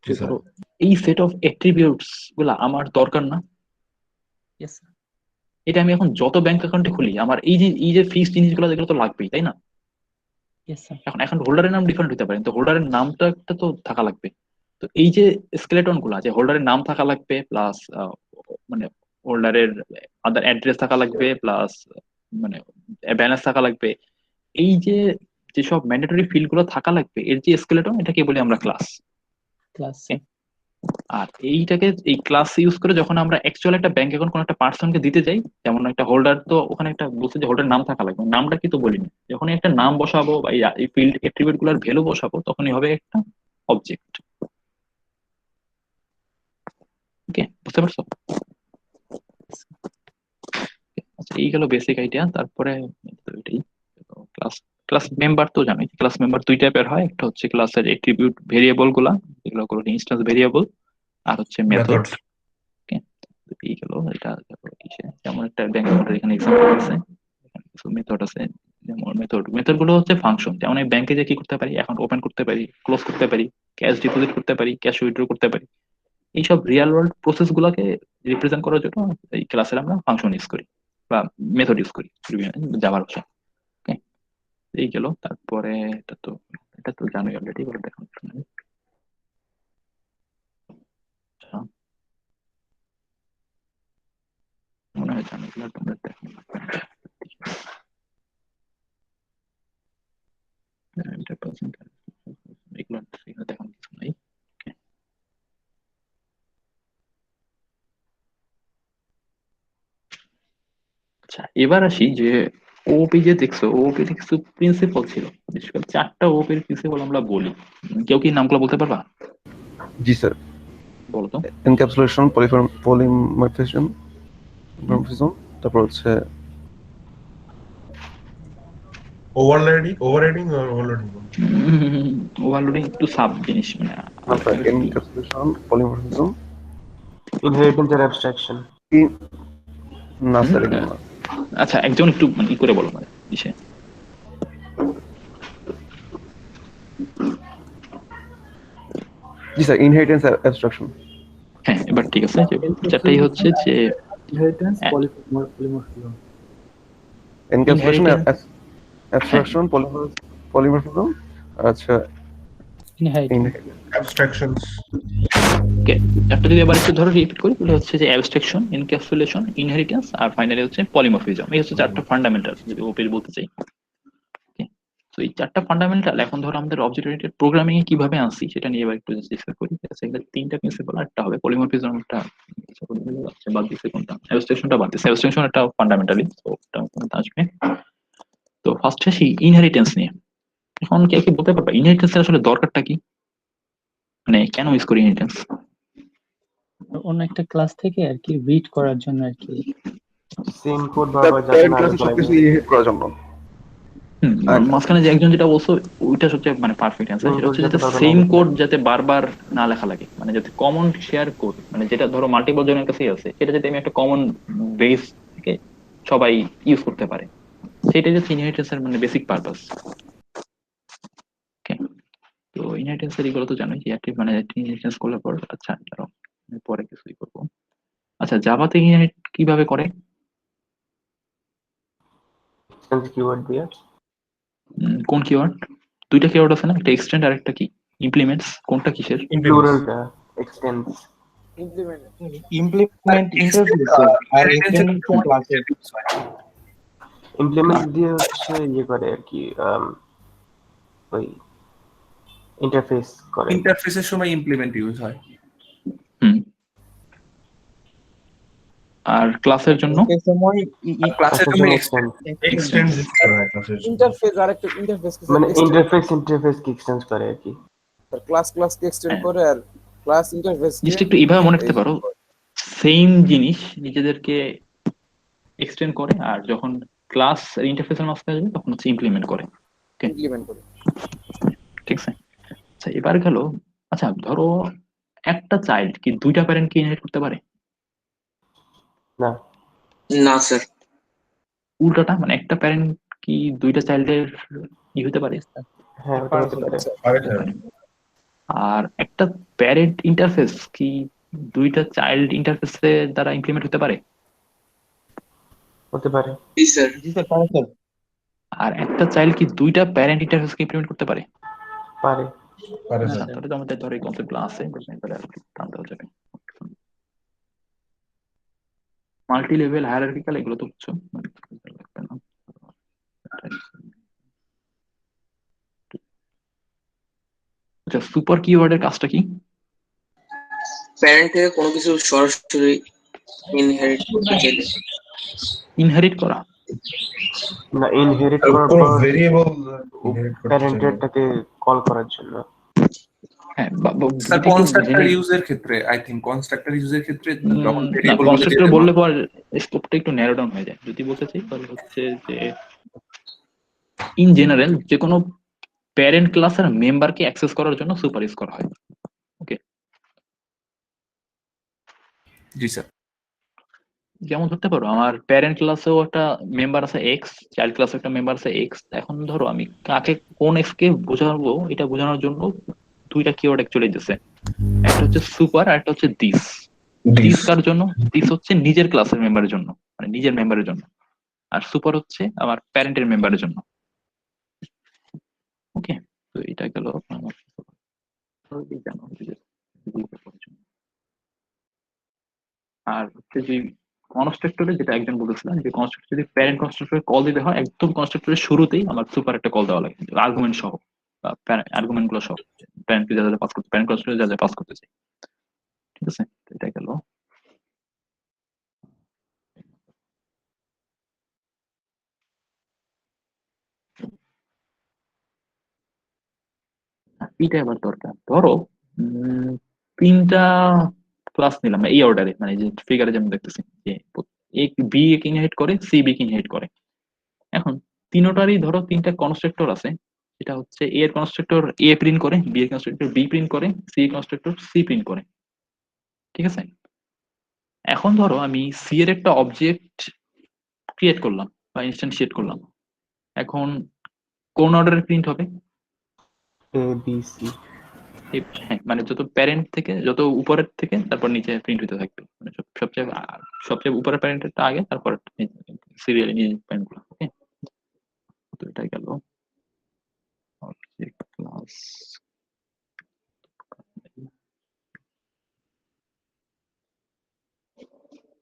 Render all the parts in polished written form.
জি sir. ধরো এই set of attributes গুলা আমার দরকার না? Yes sir. এটা আমি এখন যত ব্যাংক অ্যাকাউন্টে খুলি আমার এই যে ফিক্সড জিনিসগুলো যেগুলো তো লাগবেই, তাই না? Yes sir. এখন এখন হোল্ডারের নাম ডিফারেন্ট হতে পারে, তো হোল্ডারের নামটা একটা তো থাকা লাগবে। তো এই যে স্কেলেটন গুলা, যে হোল্ডারের নাম থাকা লাগবে প্লাস মানে হোল্ডারের আদার অ্যাড্রেস থাকা লাগবে প্লাস মানে ব্যালেন্স থাকা লাগবে, এই যে যেসব ম্যান্ডেটরি ফিল্ড গুলো থাকা লাগবে এর যে স্কেলেটন, এটাকে বলি আমরা ক্লাস। Class sir. আর এইটাকে এই ক্লাস ইউজ করে যখন আমরা অ্যাকচুয়াল একটা ব্যাংক অ্যাকাউন্ট কোনো একটা পার্সনকে দিতে যাই, যেমন একটা হোল্ডার, তো ওখানে একটা বলছে যে হোল্ডার নাম থাকা লাগবে, নামটা কি তো বলিনি। যখন একটা নাম বসাবো বা এই ফিল্ড অ্যাট্রিবিউট গুলোর ভ্যালু বসাবো, তখনই হবে একটা অবজেক্ট। ওকে, বুঝতে পারছো? আচ্ছা, এই গেল বেসিক আইডিয়া। তারপরে তো এটাই ক্লাস। ক্লাস মেম্বার তো জানোই, ক্লাস মেম্বার দুই টাইপের হয়, একটা হচ্ছে ক্লাসের অ্যাট্রিবিউট ভেরিয়েবল গুলা, যেগুলো হলো ইনস্ট্যান্স ভেরিয়েবল, আর হচ্ছে মেথড। মেথডস। ওকে, এই গেল এটা। তারপর কিসে, যেমন একটা ব্যাংক অ্যাকাউন্টের এখানে এক্সাম্পল আছে, এখানে কিছু মেথড আছে। যেমন মেথড গুলো হচ্ছে ফাংশন, যেমন এই ব্যাংকে যে কি করতে পারি, অ্যাকাউন্ট ওপেন করতে পারি, ক্লোজ করতে পারি, ক্যাশ ডিপোজিট করতে পারি, ক্যাশ উইথড্র করতে পারি, এইসব রিয়েল ওয়ার্ল্ড প্রসেস গুলাকে রিপ্রেজেন্ট করার জন্য এই ক্লাসের আমরা ফাংশন ইউজ করি বা মেথড ইউজ করি জাভার ভাষা। ওকে, এই গেল। তারপরে এটা তো জানোই অলরেডি, বলে দেখো মনে হয় জানো, এগুলো তোমরা দেখো। এগুলো দেখার কিছু নাই। আচ্ছা, এবার আসি যে ওপি যে দেখছো, ওপি কিছু প্রিন্সিপাল ছিল, বিশেষ করে 4টা ওপির প্রিন্সিপাল আমরা বলি। কেউ কি নামগুলো বলতে পারবা? জি স্যার। বলো তো। এনক্যাপসুলেশন, পলিমরফিজম, তারপর হচ্ছে ওভাররাইডিং আর ওভারলোডিং। ওভারলোডিং একটু সাব জিনিস, মানে এনক্যাপসুলেশন, পলিমরফিজম, ইনহেরিটেন্স আর অ্যাবস্ট্রাকশন। না স্যার এগুলো না। আচ্ছা, একজন একটু মানে ই করে বলো, মানে ইসে। জি স্যার, ইনহেরিটেন্স অ্যাবস্ট্রাকশন। হ্যাঁ, এবার ঠিক আছে। যে চারটাই হচ্ছে যে inheritance, polymorphism. Encapsulation, Inheritance, abstraction, polymorphism, আচ্ছা ইনহেরিটেন্স। অ্যাবস্ট্রাকশনস। চারটা যদি আবার একটু ধরো রিপিট করি, তাহলে হচ্ছে যে অ্যাবস্ট্রাকশন, এনক্যাপসুলেশন, ইনহেরিটেন্স, আর ফাইনালি হচ্ছে পলিমরফিজম। এই হচ্ছে 4টা ফান্ডামেন্টাল যদি ওপির বলতে চাই। তো এই 4টা ফান্ডামেন্টাল এখন ধরো আমাদের অবজেক্ট ওরিয়েন্টেড প্রোগ্রামিং এ কিভাবে আনছি সেটা নিয়ে এবার একটু ডিসকাস করি। এখানে 3টা প্রিন্সিপাল, একটা হবে পলিমরফিজমটা বাদ দিছে, কোনটা অ্যাবস্ট্রাকশনটা বাদ দিছে। অ্যাবস্ট্রাকশন একটা ফান্ডামেন্টালি, তো ওটা আসবে। তো ফার্স্ট আসি ইনহেরিটেন্স নিয়ে। এখন কে কি বলতে পারবা ইনহেরিটেন্স এর আসলে দরকারটা কি, মানে কেন ইউজ করি ইনহেরিটেন্স? অন্য একটা ক্লাস থেকে আর কি রিড করার জন্য আর কি। সেম কোড বারবার যাতে না ক্লাসে সবকিছু ইনহেরিট করার জন্য। মাঝখানে যে একজন যেটা বলছো ওইটা সবচেয়ে মানে পারফেক্ট অ্যান্সার। সেটা হচ্ছে যাতে সেম কোড যাতে বারবার না লেখা লাগে, মানে যাতে কমন শেয়ার কোড, মানে যেটা ধরো মাল্টিপল জনের কাছেই আছে, সেটা যাতে আমি একটা কমন বেস থেকে সবাই ইউজ করতে পারে, সেটাই হচ্ছে ইনহেরিটেন্স এর মানে বেসিক পারপাস। তো ইনহেরিটেন্স এর এগুলো তো জানোই যে মানে ইনহেরিটেন্স করলে পর, আচ্ছা ধরো আমি পরে কিছুই করবো। আচ্ছা, জাভাতে ইনহেরিট কিভাবে করে? কিওয়ার্ড দিয়ে। কোন কিওয়ার্ড? দুইটা কিওয়ার্ড আছে না, একটা এক্সটেন্ড আর একটা কি ইমপ্লিমেন্টস, কোনটা কিসের? প্লুরালটা এক্সটেন্স। ইমপ্লিমেন্ট ইন্টারফেস আর এক্সটেন্ড ক্লাসের। ইমপ্লিমেন্ট দিয়ে হচ্ছে ইয়ে করে আর কি, ওই ইন্টারফেস করে। ইন্টারফেসের সময় ইমপ্লিমেন্ট ইউজ হয়। আর ক্লাসের জন্য এই সময় ক্লাসের জন্য এক্সটেন্স। এক্সটেন্ড করা হয় ক্লাসের জন্য। ইন্টারফেস আরেকটা ইন্টারফেস মানে ইন্টারফেস কি এক্সটেন্স করে আর কি। ক্লাস কে এক্সটেন্ড করে আর ক্লাস ইন্টারফেস জিনিসটা একটু এইভাবে মনে রাখতে পারো, সেম জিনিস নিজেদেরকে এক্সটেন্ড করে, আর যখন ক্লাস ইন্টারফেসের মাঝখানে যাবে তখন হচ্ছে ইমপ্লিমেন্ট করে। ইমপ্লিমেন্ট করে, ঠিক আছে। আচ্ছা, এবার গেল, আচ্ছা ধরো একটা চাইল্ড কি দুইটা প্যারেন্ট কি ইনহেরিট করতে পারে? না না স্যার। উল্টাটা, মানে একটা প্যারেন্ট কি দুইটা চাইল্ডের ই হতে পারে? হ্যাঁ ওটা হতে পারে। আরেকটা আর একটা প্যারেন্ট ইন্টারফেস কি দুইটা চাইল্ড ইন্টারফেসের দ্বারা ইমপ্লিমেন্ট হতে পারে? হতে পারে। জি স্যার। জি স্যার, পারে স্যার। আর একটা চাইল্ড কি দুইটা প্যারেন্ট ইন্টারফেসকে ইমপ্লিমেন্ট করতে পারে? পারে। পারে না, স্যার। তাহলে তো আমাদের ধরো এই কনসেপ্টগুলো আছে, এবারে আর কি টানতে যাবে। মাল্টি লেভেল হায়ারার্কিক্যাল এগুলো তো বুঝছো, লাগবে না। আচ্ছা, সুপার কিওয়ার্ডের কাজটা কি? প্যারেন্ট থেকে কোনো কিছু সরাসরি ইনহেরিট করতে চাইলে ইনহেরিট করা? না, ইনহেরিট আর করার কোনো পর ভেরিয়েবল ইনহেরিট করতে চাইলে প্যারেন্টেরটাকে কল করার জন্য। হ্যাঁ, স্যার যদি একটু কনস্ট্রাক্টর জেনে- ইউজের ক্ষেত্রে আই থিংক কনস্ট্রাক্টর ইউজের ক্ষেত্রে যখন না, ভেরিয়েবল গুলো কনস্ট্রাক্টর যেতে বললে পর স্কোপটা একটু ন্যারো ডাউন হয়ে যায়। যদি বলতে চাই তাহলে হচ্ছে যে ইন জেনারেল যে কোনো প্যারেন্ট ক্লাসের মেম্বারকে অ্যাক্সেস করার জন্য সুপার ইউজ করা হয়। ওকে, জি স্যার। যেমন ধরতে পারো আমার প্যারেন্ট ক্লাসেও একটা মেম্বার আছে এক্স, চাইল্ড ক্লাসে একটা মেম্বার আছে এক্স। এখন ধরো আমি কাকে কোন এক্স কে বোঝাবো এটা বোঝানোর জন্য দুইটা কিওয়ার্ড অ্যাকচুয়ালি দিতেছে, একটা হচ্ছে সুপার আর একটা হচ্ছে দিস। দিস কার জন্য? দিস হচ্ছে নিজের ক্লাসের মেম্বারের জন্য, মানে নিজের মেম্বারের জন্য। আর সুপার হচ্ছে আমার প্যারেন্টের মেম্বারের জন্য। ওকে, তো এটা গেল আমার আর হচ্ছে যে কনস্ট্রাক্টরে যেটা একজন বলেছিলেন যে কনস্ট্রাক্টর যদি প্যারেন্ট কনস্ট্রাক্টরে কল দিতে হয় একদম কনস্ট্রাক্টরের শুরুতেই আমার সুপার একটা কল দেওয়া লাগে আর্গুমেন্ট সহ, আর্গুমেন্ট গুলো সহ, প্যারেন্টকে যা যা পাস করতে, প্যারেন্ট কনস্ট্রাক্টর যা যা পাস করতে চাই। ঠিক আছে, তো এটা গেল। এটা এবার দরকার ধরো তিনটা ক্লাস নিলাম এই অর্ডারে, মানে যে ফিগারে যেমন দেখতেছি যে এ বি কে ইনহেরিট করে, সি বি কে ইনহেরিট করে। এখন তিনটারই ধরো তিনটা কনস্ট্রাক্টর আছে, এটা হচ্ছে এ এর কনস্ট্রাক্টর এ প্রিন্ট করে, বি এর কনস্ট্রাক্টর বি প্রিন্ট করে, সি এর কনস্ট্রাক্টর সি প্রিন্ট করে। ঠিক আছে, এখন ধরো আমি সি এর একটা অবজেক্ট ক্রিয়েট করলাম বা ইনস্ট্যান্সিয়েট করলাম। এখন কোন অর্ডারে প্রিন্ট হবে? A B C. হ্যাঁ, মানে যত প্যারেন্ট থেকে, যত উপরের থেকে তারপর নিচে প্রিন্ট হতে থাকবে, মানে সবচেয়ে সবচেয়ে উপরের প্যারেন্টটা আগে, তারপর সিরিয়ালি নিচে প্যারেন্ট গুলো। ওকে, তো এটা গেল অবজেক্ট ক্লাস।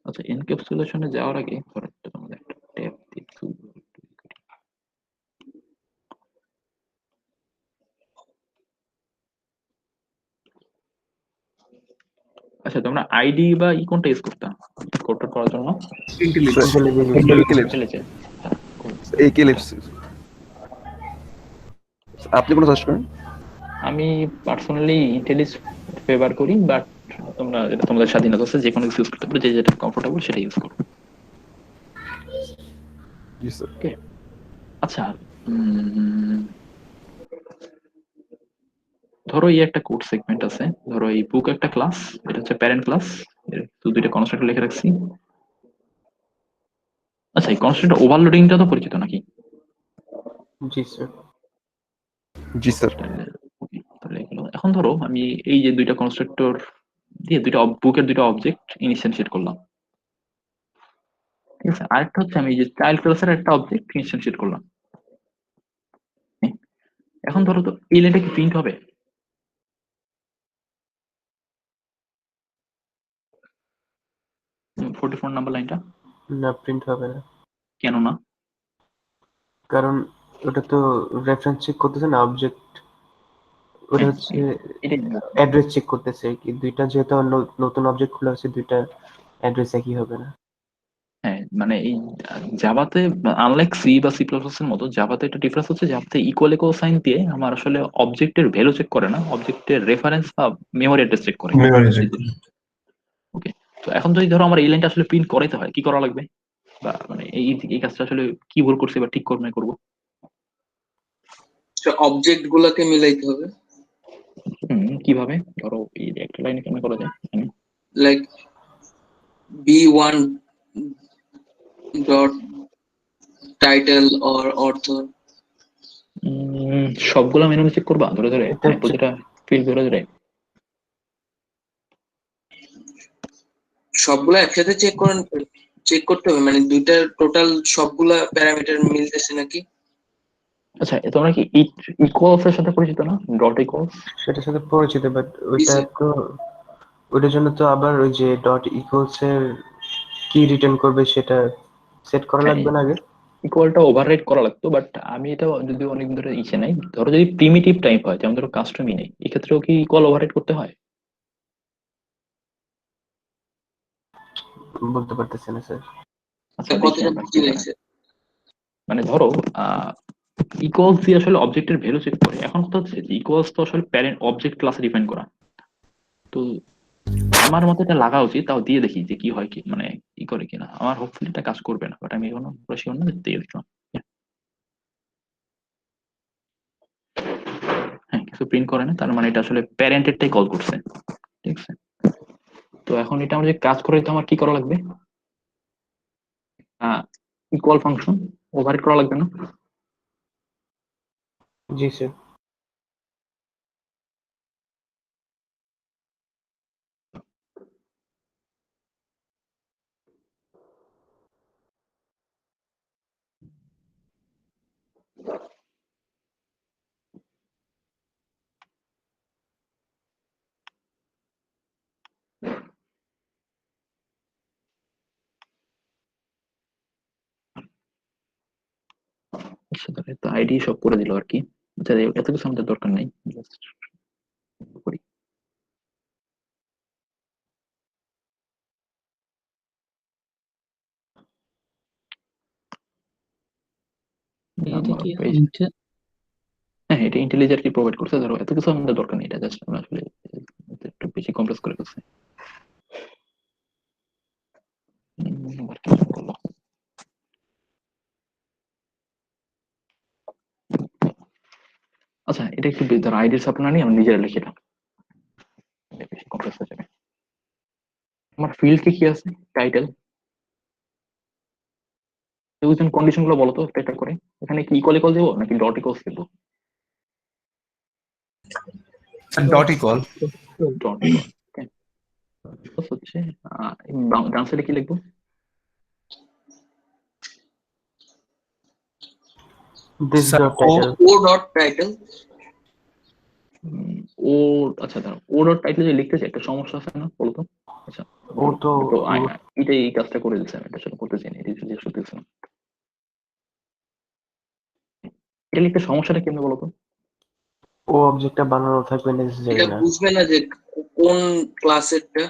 আচ্ছা, এনক্যাপসুলেশনে যাওয়ার আগে একটা তোমাদের একটা ট্যাব দিচ্ছি। আচ্ছা, তোমরা আইডি বা ই কোনটা ইউজ করতা কোডটা করার জন্য? আপনি কোনো সাজেস্ট করেন? আমি পার্সোনালি ইন্টেলিজ ফেভার করি, বাট তোমরা যেটা তোমাদের স্বাধীনতা আছে, যে কোনো কিছু ইউজ করতে পারো, যে যেটা কমফোর্টেবল সেটা ইউজ করো। জি স্যার। ওকে, আচ্ছা ধরো এই একটা কোড সেগমেন্ট আছে, ধরো এই বুক একটা ক্লাস, এটা হচ্ছে প্যারেন্ট ক্লাস, এর তো দুইটা কনস্ট্রাক্টর লিখে রাখছি। আচ্ছা, এই কনস্ট্রাক্টর ওভারলোডিংটা তো পরিচিত নাকি? জি স্যার। জি স্যার। তাহলে এখন ধরো আমি এই যে দুইটা কনস্ট্রাক্টর দিয়ে দুইটা বুকের দুইটা অবজেক্ট ইনস্ট্যান্সিয়েট করলাম। ঠিক আছে, আরেকটা হচ্ছে আমি এই যে চাইল্ড ক্লাসের একটা অবজেক্ট ইনস্ট্যান্সিয়েট করলাম। এখন ধরো তো এই লাইনটা কি প্রিন্ট হবে? 44 নাম্বার লাইনটা না, প্রিন্ট হবে না। কেন না? কারণ ওটা তো রেফারেন্স চেক করতেছে না, অবজেক্ট ওটা হচ্ছে অ্যাড্রেস চেক করতেছে কি, দুইটা যেহেতু নতুন অবজেক্ট খোলা হচ্ছে, দুইটা অ্যাড্রেস একই হবে না। হ্যাঁ, মানে এই জাভাতে আনলাইক সি বা সি প্লাস প্লাস এর মতো জাভাতে একটা ডিফারেন্স হচ্ছে, জাভাতে ইকুয়াল ইকুয়াল সাইন দিয়ে আমার আসলে অবজেক্টের ভ্যালু চেক করে না, অবজেক্টের রেফারেন্স বা মেমরি অ্যাড্রেস চেক করে। ওকে, তো এখন যদি ধরো আমার এই লাইনটা আসলে প্রিন্ট করাইতে হয়, কি করা লাগবে? বা মানে এই কাজটা আসলে কি ভুল করছে বা ঠিক করবো? অবজেক্ট গুলাকে মিলাইতে হবে। কিভাবে? ধরো এই একটা লাইনে কেমন করা যায়? Like B1 dot title or অর্থ। সবগুলা মেনু চেক করবা ধরে ধরে? এটা প্রতিটা ফিল করে রাইট। সবগুলা একসাথে চেক করতে হবে, মানে দুইটার টোটাল সবগুলা প্যারামিটার মিলতেছে নাকি? আচ্ছা, তোমরা কি ইকুয়ালস এর সাথে পরিচিত না? Dot equals. সেটার সাথে পরিচিত, বাট ওইটা স্যার। তো ওইটার জন্য তো আবার ওই যে ডট ইকুয়ালস এর কি রিটার্ন করবে সেটা সেট করা লাগবে না আগে? ইকুয়ালটা ওভাররাইড করা লাগতো, বাট আমি এটা যদি অনেক ধরে ইচ্ছে নাই, ধরো যদি প্রিমিটিভ টাইপ হয়, যেমন ধরো কাস্টমই নেই, এক্ষেত্রেও কি ইকুয়াল ওভাররাইড করতে হয়? বলতে পারতেছি না স্যার। আচ্ছা, দেখি কতটা আমরা কি বুঝি করা। লাগছে? মানে ধরো ইকুয়ালস দিয়ে আসলে অবজেক্টের ভ্যালু চেক করে। এখন কথা হচ্ছে যে ইকুয়ালস তো আসলে প্যারেন্ট অবজেক্ট ক্লাসে ডিফাইন করা। তো আমার মতে এটা লাগা উচিত, তাও দিয়ে দেখি যে কি হয়, কি মানে কি করে কিনা। আমার হোপফুলি এটা কাজ করবে না, বাট আমি এখনো পুরো শিওর না, দিয়ে দেখলাম। হ্যাঁ, কিছু প্রিন্ট করে না, তার মানে এটা আসলে প্যারেন্টেরটাই কল করছে। ঠিক আছে, তো এখন এটা আমার যে কাজ করে, তো আমার কি করা লাগবে? ইকুয়াল ফাংশন ওভাররাইড করা লাগবে না? জি স্যার। আচ্ছা, তাহলে তো আইডি সব করে দিল আর কি। আচ্ছা, এত কিছু আমাদের দরকার নাই, জাস্ট করি। এটা কি হ্যাঁ, এটা ইন্টেলিজেন্ট কি প্রোভাইড করছে, ধরো এত কিছু আমাদের দরকার নেই, এটা জাস্ট আমরা আসলে একটু বেশি কমপ্লেক্স করে ফেলছি। আবার কি করলো? আচ্ছা, এটা একটু ধরো আইডির সাপ্লাই নিয়ে আমি নিজেরা লিখে দিলাম, এটা বেশি কমপ্লেক্স হয়ে যাবে। আমার ফিল্ড কি কি আছে? টাইটেল, কন্ডিশন গুলো বলো তো একটা একটা করে। এখানে কি ইকুয়াল ইকুয়াল দেবো নাকি ডট ইকুয়ালস দেবো? Dot equal. ডট ইকুয়াল হচ্ছে ডান সাইডে কি লিখবো? This Sir, dot title. ও ডট টাইটেল। ও আচ্ছা, দাঁড়াও, ও ডট টাইটেল যে লিখতেছি একটা সমস্যা আছে না বলতো? আচ্ছা, ও তো তো এটাই এই কাজটা করে দিচ্ছে, আমি এটা আসলে করতে চাই না, এটা জিজ্ঞেস করতেছিলাম। এটা লিখতে সমস্যাটা কেমন বলতো? ও অবজেক্টটা বানানো থাকবে নেসেসারি এটা না। বুঝবে না যে কোন ক্লাসেরটা।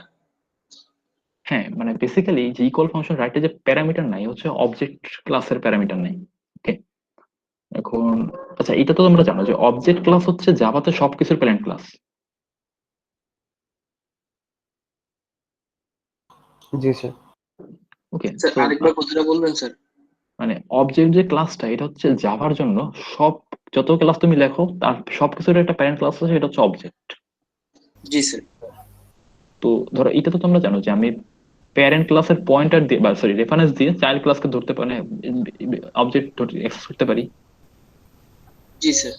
হ্যাঁ, মানে বেসিক্যালি যে ইকুয়াল ফাংশন রাইটে যে প্যারামিটার নাই, হচ্ছে অবজেক্ট ক্লাসের প্যারামিটার নাই। ওকে, এখন আচ্ছা, এটা তো তোমরা জানো যে অবজেক্ট ক্লাস হচ্ছে জাভাতে সবকিছুর প্যারেন্ট ক্লাস। জি স্যার। ওকে, স্যার তো আরেকবার কথাটা বলবেন স্যার। মানে অবজেক্ট যে ক্লাসটা, এটা হচ্ছে জাভার জন্য সব, যত ক্লাস তুমি লেখো তার সবকিছুর একটা প্যারেন্ট ক্লাস আছে, এটা হচ্ছে অবজেক্ট। জি স্যার। তো ধরো এটা তো তোমরা জানো যে আমি প্যারেন্ট ক্লাসের পয়েন্টার দিয়ে বা সরি রেফারেন্স দিয়ে চাইল্ড ক্লাসকে ধরতে পারি, অবজেক্ট অ্যাক্সেস করতে পারি। জি স্যার।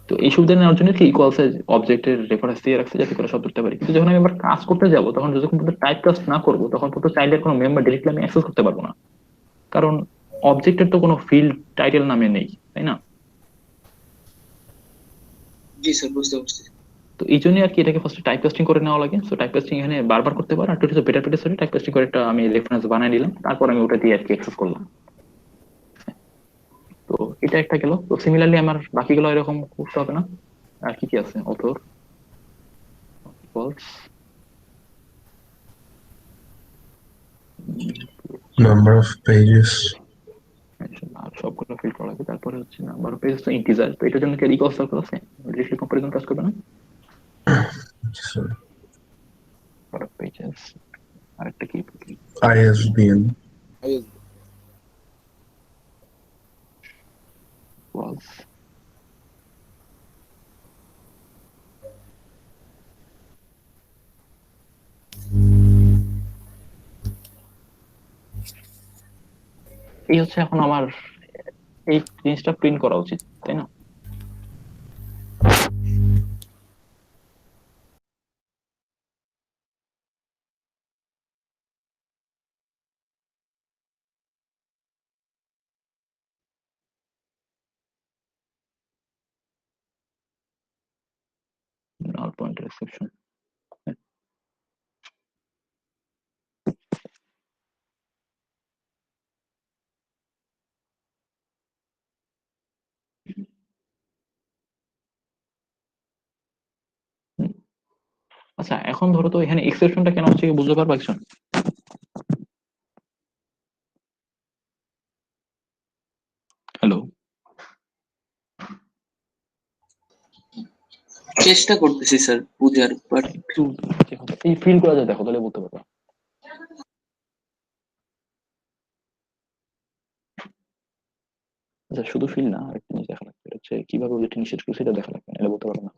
তো এই সুবিধা নেওয়ার জন্য কি ইকুয়ালস অবজেক্টের রেফারেন্স দিয়ে রাখছে, যাতে করে সব ধরতে পারি। কিন্তু যখন আমি আবার কাজ করতে যাব, তখন যখন পর্যন্ত টাইপ কাস্ট না করবো, তখন পর্যন্ত চাইল্ডের কোনো মেম্বার ডিরেক্টলি আমি অ্যাক্সেস করতে পারবো না, কারণ অবজেক্টের তো কোনো ফিল্ড টাইটেল নামে নেই, তাই না? জি স্যার, বুঝতে পারছি। তো এই জন্য আর কি এটাকে ফার্স্ট টাইপ কাস্টিং করে নেওয়া লাগে। সো টাইপ কাস্টিং এখানে বারবার করতে পারো, আর একটু better better sorry type casting করে একটা আমি রেফারেন্স বানিয়ে নিলাম, তারপর আমি ওটা দিয়ে আর কি অ্যাক্সেস করলাম। তো এটা একটা গেল। তো সিমিলারলি আমার বাকিগুলো এরকম করতে হবে না। আর কি কি আছে? অথর, ফলস, number of pages. আর সবগুলো ফিল করা লাগবে। তারপরে হচ্ছে নাম্বার অফ পেজেস তো ইন্টিজার, তো এটার জন্য কি রিকল সার্কেল আছে? ডিরেক্টলি কম্পারিজন কাজ করবে না। So, নাম্বার অফ পেজেস আরেকটা কি ISBN. ফলস, এই হচ্ছে এখন আমার এই জিনিসটা প্রিন্ট করা উচিত, তাই না? নাল পয়েন্টার এক্সেপশন। আচ্ছা এখন ধরো তো এখানে এক্সেপশনটা কেন হচ্ছে বুঝতে পারবো একজন? হ্যালো, চেষ্টা করতেছি স্যার বুঝার, বাট একটু এই ফিল করা যায়, দেখো তাহলে বলতে পারবো। আচ্ছা শুধু ফিল না, আরেকটা জিনিস দেখা লাগবে, এটা হচ্ছে কিভাবে ওদেরকে নিষেধ করছে সেটা দেখা লাগবে, এটা বলতে পারবো না।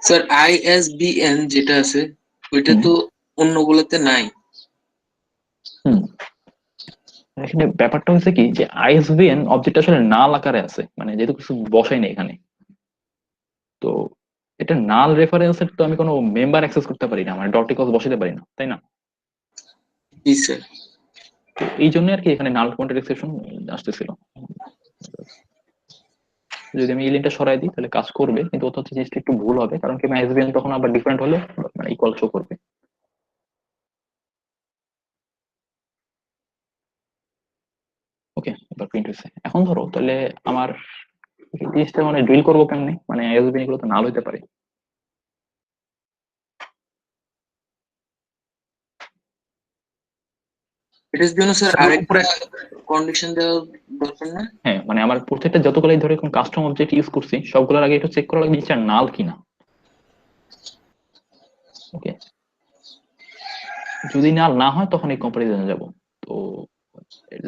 স্যার ISBN যেটা আছে ওইটা তো অন্যগুলোতে নাই। এখানে ব্যাপারটা হচ্ছে কি যে আইএসবিএন অবজেক্ট আসলে নাল আকারে আছে, মানে যেহেতু কিছু বসাই নেই এখানে, তো এটা নাল রেফারেন্সের তো আমি কোনো মেম্বার অ্যাক্সেস করতে পারি না, মানে ডট ইকলস বসাতে পারি না, তাই না? জি স্যার। তো এই জন্য আর কি এখানে নাল পয়েন্টার এক্সেপশন আসতেছিল। যদি আমি এই লিঙ্কটা সরাই দিই তাহলে কাজ করবে, কিন্তু ওটা হচ্ছে জিনিসটা একটু ভুল হবে, কারণ কি আইএসবিএন তখন আবার ডিফারেন্ট হলে মানে ইকুয়াল শো করবে। ওকে, এবার প্রিন্ট হয়েছে। এখন ধরো তাহলে আমার এই জিনিসটা মানে ড্রিল করবো কেমনে, মানে আইএসবিএন এগুলো তো নাল হইতে পারে। এটার জন্য স্যার স্যার, আরেকটা উপরে কন্ডিশন দেওয়া দরকার না? হ্যাঁ, মানে আমার প্রত্যেকটা যতগুলাই ধরে এখন কাস্টম অবজেক্ট ইউজ করছি সবগুলোর আগে একটু চেক করা লাগবে জিনিসটা নাল কিনা। ওকে, যদি নাল না হয় তখন এই কম্পারিজনে যাব। তো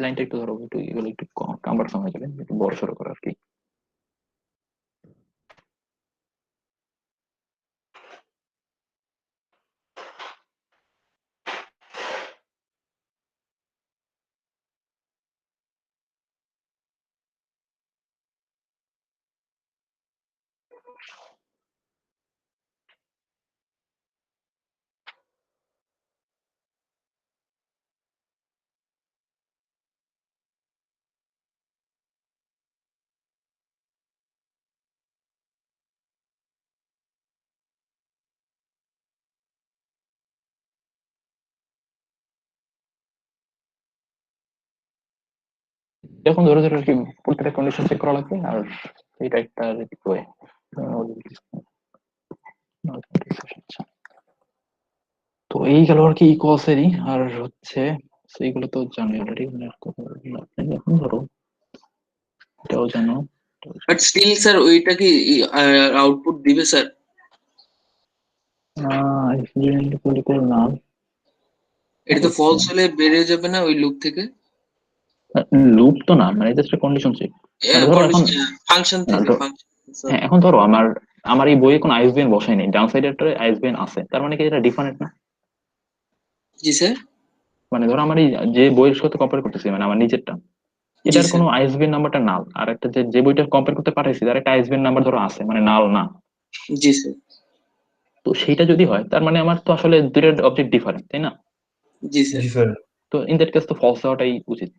লাইনটা একটু ধরো, একটু এগুলো একটু কাম্বারসাম হয়ে যাবে, একটু বড় সড়ো করা আর কি। এখন ধরো ধরো আর কি প্রত্যেকটা কন্ডিশন চেক করা লাগবে, আর এটা একটা ওয়ে। তো এই গেল আর কি ইকুয়ালসেরই, আর হচ্ছে সেইগুলো তো জানি অলরেডি, এখন ধরো এটাও জানো। বাট স্টিল স্যার ওইটা কি আউটপুট দিবে স্যার? নাম এটা তো ফলস হলে বেরিয়ে যাবে না ওই লুপ থেকে? লুপ তো না, মানে জাস্ট কন্ডিশন চেক। মানে ধরো এখন ফাংশন থেকে হ্যাঁ, এখন ধরো আমার আমার এই বইয়ে কোনো আইএসবিএন বসাই নেই, ডাউন সাইডে একটা আইএসবিএন আছে, তার মানে কি এটা ডিফারেন্ট না? জি স্যার। মানে ধরো আমার এই যে বইয়ের সাথে কম্পেয়ার করতেছি, মানে আমার নিজেরটা, এটার কোনো আইএসবিএন নাম্বারটা নাল, আর একটা যে যে বইটা কম্পেয়ার করতে পাঠাইছি তার একটা আইএসবিএন নাম্বার ধরো আছে, মানে নাল না। জি স্যার। তো সেইটা যদি হয় তার মানে আমার তো আসলে দুইটা অবজেক্ট ডিফারেন্ট, তাই না? জি স্যার। তো ইন দ্যাট কেস তো ফলস হওয়াটাই উচিত।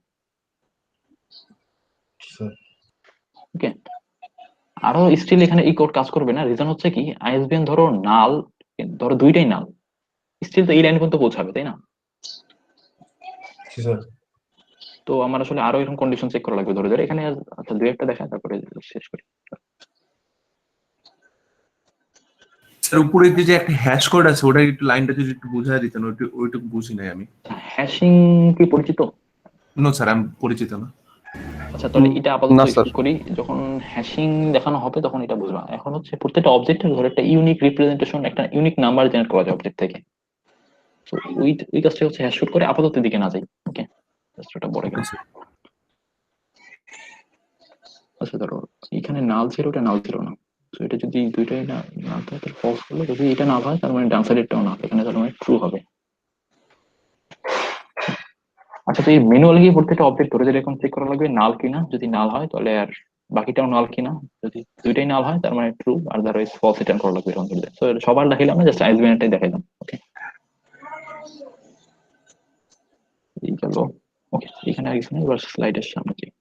ওকে, আরো স্টিল এখানে এই কোড কাজ করবে না, রিজন হচ্ছে কি আইএসবিএন ধরো নাল, ধরো দুইটাই নাল, স্টিল তো এই লাইন পর্যন্ত পৌঁছাবে, তাই না? তো আমার আসলে আরো এরকম কন্ডিশন চেক করা লাগবে, ধরে ধরে এখানে আচ্ছা দুই একটা দেখা তারপরে শেষ করি। স্যার, উপরে যে একটা হ্যাশ কোড আছে ওটা একটু লাইনটা যদি একটু বুঝাই দিতেন, ওইটুকু বুঝি নাই আমি। হ্যাশিং কি পরিচিত? নো স্যার, আমি পরিচিত না। আচ্ছা তাহলে এটা না, আপাতত স্যার। কি করি, যখন হ্যাশিং দেখানো হবে তখন এটা বুঝবা। এখন হচ্ছে প্রত্যেকটা অবজেক্টের ধরে একটা ইউনিক রিপ্রেজেন্টেশন, একটা ইউনিক নাম্বার জেনারেট করা যায় অবজেক্ট থেকে। তো ওই কাজটা হচ্ছে হ্যাশ শুট করে আপাতত দিকে না যাই। ওকে, জাস্ট ওটা বড় গেল। আচ্ছা ধরো এখানে নাল ছিল, ওটা নাল ছিল না, তো এটা যদি দুইটাই না না থাকে তাহলে ফলস হলো, যদি এটা না হয় তার মানে ডান সাইডেরটাও না, এখানে তার মানে ট্রু হবে। আচ্ছা, তো এই ম্যানুয়ালি গিয়ে প্রত্যেকটা অবজেক্ট ধরে ধরে এরকম চেক করা লাগবে নাল কিনা, যদি নাল হয় তাহলে আর বাকিটাও নাল কিনা। যদি দুইটাই নাল হয় তার মানে ট্রু, আদারওয়াইজ ফলস রিটার্ন করা লাগবে এরকম ধরতে। সো সবার দেখাইলাম না, জাস্ট আইসবিএনটাই দেখাইলাম। ওকে, এই গেল। ওকে, এখানে আর কিছু নেই, এবার স্লাইডের সামনে যাই।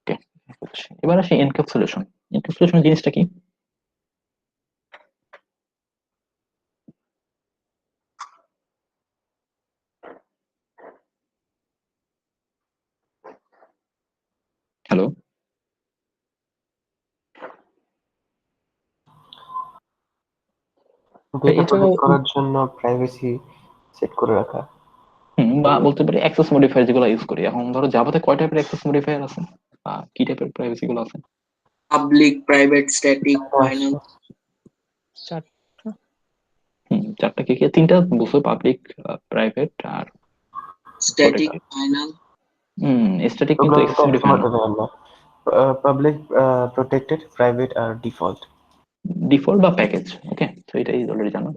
Okay, এবার আসি এনক্যাপসুলেশন। এনক্যাপসুলেশন জিনিসটা কি? হ্যালো, ডেটা এটা প্রোটেক্ট করার জন্য প্রাইভেসি সেট করে রাখা। বা বলতে পারি অ্যাক্সেস মডিফায়ার যেগুলো ইউজ করি। এখন ধরো জাভাতে কয় টাইপের অ্যাক্সেস মডিফায়ার আছে বা কি টাইপের প্রাইভেসি গুলো আছে? Public, private, static, final. চারটা কি কি? তিনটা বলছো, পাবলিক, প্রাইভেট আর স্ট্যাটিক, ফাইনাল। স্ট্যাটিক কিন্তু অ্যাক্সেস মডিফায়ার না, পাবলিক, প্রোটেক্টেড, প্রাইভেট আর ডিফল্ট। ডিফল্ট বা প্যাকেজ। ওকে, তো এটাই অলরেডি জানো।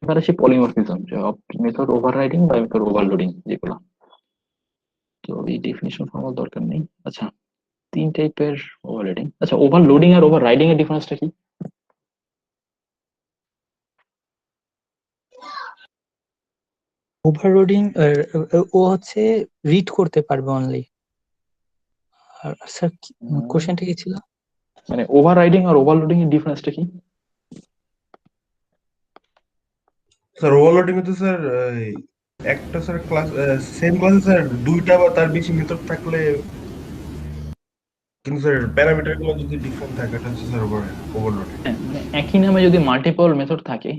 এবার আসি পলিমরফিজম, যে মেথড ওভাররাইডিং বা মেথড ওভারলোডিং যেগুলো। তো এই ডেফিনিশন আমার দরকার নেই। আচ্ছা, তিন টাইপের ওভারলোডিং। আচ্ছা, ওভারলোডিং আর ওভাররাইডিং এর ডিফারেন্সটা কি? ওভারলোডিং ও হচ্ছে রিড করতে পারবে অনলি। আর স্যার কোশ্চেনটা কি ছিল? মানে ওভাররাইডিং আর ওভারলোডিং এর ডিফারেন্সটা কি? স্যার ওভারলোডিং তো স্যার একটা স্যার ক্লাস সেম ক্লাসে স্যার দুইটা বা তার বেশি মেথড থাকলে, কিন্তু স্যার প্যারামিটার গুলো যদি ডিফারেন্ট থাকে এটা হচ্ছে স্যার ওভারলোডিং। হ্যাঁ, মানে একই নামে যদি মাল্টিপল মেথড থাকে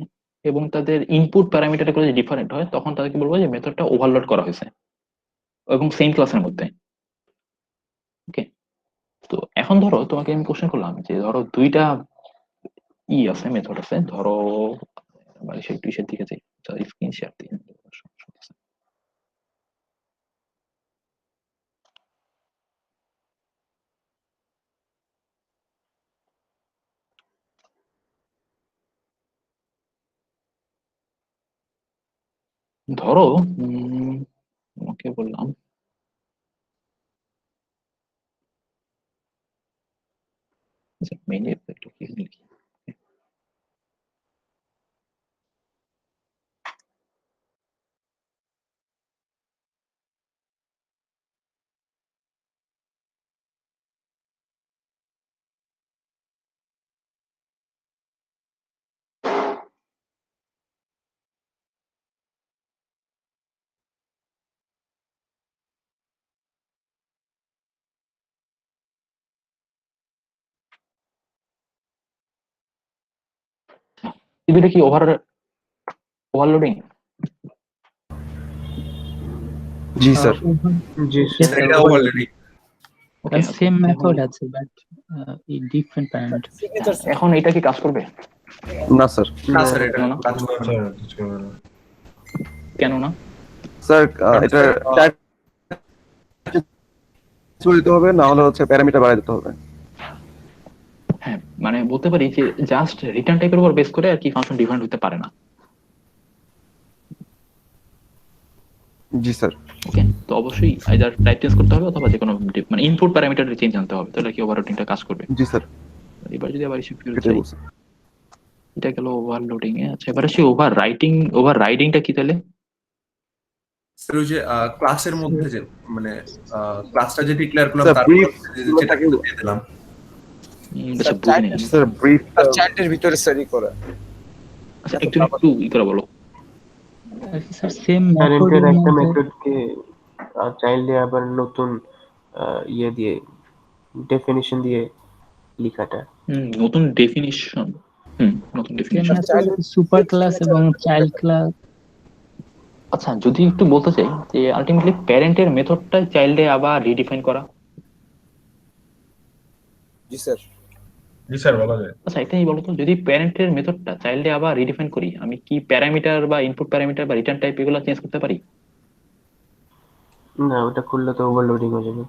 এবং তাদের ইনপুট প্যারামিটার গুলো যদি ডিফারেন্ট হয়, তখন তাদেরকে বলবো যে মেথডটা ওভারলোড করা হয়েছে এবং সেম ক্লাসের মধ্যে। ওকে, তো এখন ধরো তোমাকে আমি কোশ্চেন করলাম যে ধরো দুইটা আছে, মেথড আছে। ধরো মানে সেই টুইশের দিকে যাই, স্ক্রিন শেয়ার দিয়ে। ধরো তোমাকে বললাম মেইন কি লিখি। এটা কি ওভারলোডিং? জি স্যার। জি Yes, স্যার। sir, এটা ওভারলোডিং। ওকে, সেম মেথড আছে বাট ডিফারেন্ট প্যারামিটার। সিগনেচার এখন এটা কি কাজ করবে? না স্যার। না স্যার এটা কেন না? কাজ করবে না। স্যার কিছু করবে না। কেন না? স্যার এটা টাইপ দিতে হবে, না হলে হচ্ছে প্যারামিটার বাড়ায় দিতে হবে। হ্যাঁ, মানে বলতে পারি যে জাস্ট রিটার্ন টাইপের উপর বেস করে আর কি ফাংশন ডিফারেন্ট হতে পারে না। জি স্যার। ওকে, তো অবশ্যই আইদার টাইপ চেঞ্জ করতে হবে অথবা যে কোনো মানে ইনপুট প্যারামিটার চেঞ্জ আনতে হবে, তাহলে কি ওভারলোডিংটা কাজ করবে। জি স্যার, এবার যদি আবার এসে ফিরে এটাই যাই, বলছি। এটা গেল ওভারলোডিং এ। আচ্ছা, এবার আসি ওভাররাইডিংটা কি তাহলে? স্যার ওই যে ক্লাসের মধ্যে যে মানে ক্লাসটা যে ডিক্লেয়ার করলাম স্যার তারপর ব্রিফ যেটা দিয়ে দিলাম। আচ্ছা, বুঝিনি। স্যার ব্রিফ আর চাইল্ডের ভিতরে স্টাডি করা। আচ্ছা, একটু ই করে বলো। স্যার সেম প্যারেন্টের মেথডের একটা মধ্যে মেথডকে চাইল্ডে আবার নতুন ইয়ে দিয়ে ডেফিনিশন দিয়ে লেখাটা। নতুন ডেফিনিশন। নতুন same definition. Method super class এবং চাইল্ড ক্লাস। আচ্ছা, যদি একটু বলতে চাই যে আলটিমেটলি প্যারেন্টের মেথডটা চাইল্ডে আবার রিডিফাইন করা। জি স্যার। জি স্যার বলা যায়। আচ্ছা, এটাই বলতো, যদি প্যারেন্টের মেথডটা চাইল্ডে আবার রিডিফাইন করি, আমি কি প্যারামিটার বা ইনপুট প্যারামিটার বা রিটার্ন টাইপ এগুলো চেঞ্জ করতে পারি? না, ওটা করলে তো ওভারলোডিং হয়ে যাবে।